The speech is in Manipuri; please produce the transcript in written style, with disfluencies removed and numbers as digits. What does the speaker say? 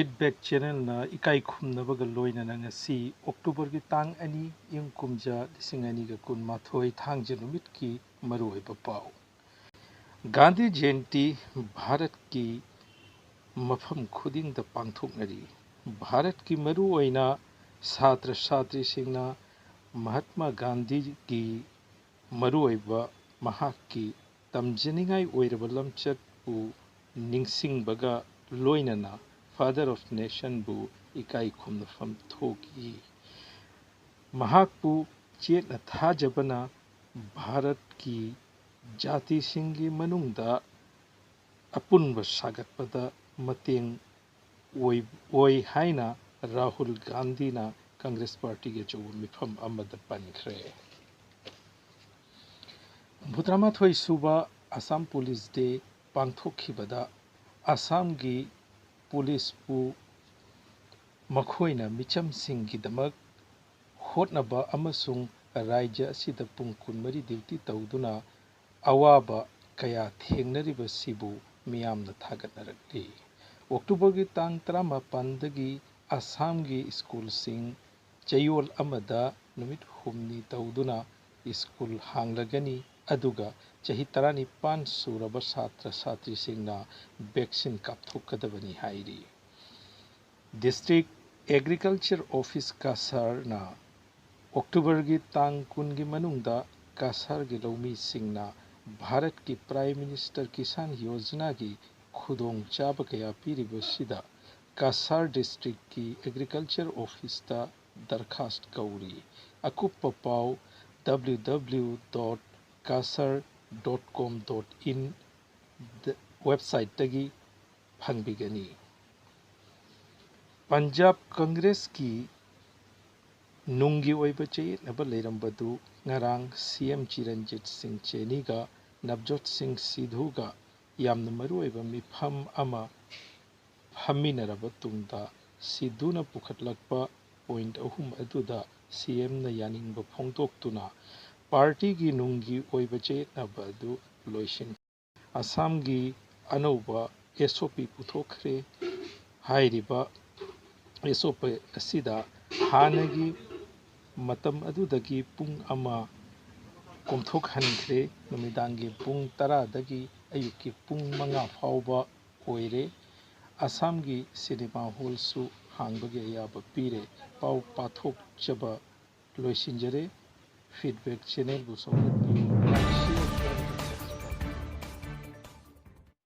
feedback channel na ikai khumnabaga loinana ngasi October gi tang ani ing kumja lising ani ga kun mathoi thangje numitki maruoiba pau Gandhi Jayanti Bharat ki mafam khuding da pangthoknari Bharat ki maruoina satra satri singna Mahatma Gandhi ki maruoiba mahakki tamjaningai oiraba lamchat bu ningsingbaga loinana Father of Nation bu ikai khumnafam thoki mahakpu chetna thajabana Bharat ki jati singi manungda apunba sagatpada mateng oi haina Rahul Gandhi na Congress Party ge jo mifam amada pankre Bhutramathoi suba Assam Police Day pangthokhibada Assam gi police pu makhoina micham singgidamak hotnaba amasung rajya asida pung kunmari duty tawduna awaba kaya thengnariba sibu miyamna thagatnarakli October gi tang 18 dagi Assam gi school sing chayol amada numit humni tawduna school hanglagani aduga chahi 19 suraba satra satri singna vaccine kapthokadabani hairi District Agriculture Office Kasar na October gi tang kun gi manungda Kasar gi lawmi singna Bharat ki Prime Minister Kisan Yojana gi khudong chaba kaya piriba sida Kasar District ki Agriculture Office ta darkhast kauri akuppa pau www.kasar.com.in website tagi phangbigani Punjab Congress ki nungi oiba chayetnaba leirambadu ngarang CM Chiranjit Singh Cheni ga Navjot Singh Sidhu ga yamna maruoiba mifam ama phaminaraba tungda Sidhuna pukhatlakpa point ahum aduda CM na yaningba phongdoktuna party gi nungi oiba chayetnaba adu loisin Assam gi anauba SOP puthokre hairiba SOP asida hanagi matam adudagi pung ama komthokhankhre numidangi pung 10 dagi ayuki pung 5 fauba oire Assam gi cinema hall su hangbagi ayaba pire pau pathok chaba loisinjare feedback channel bu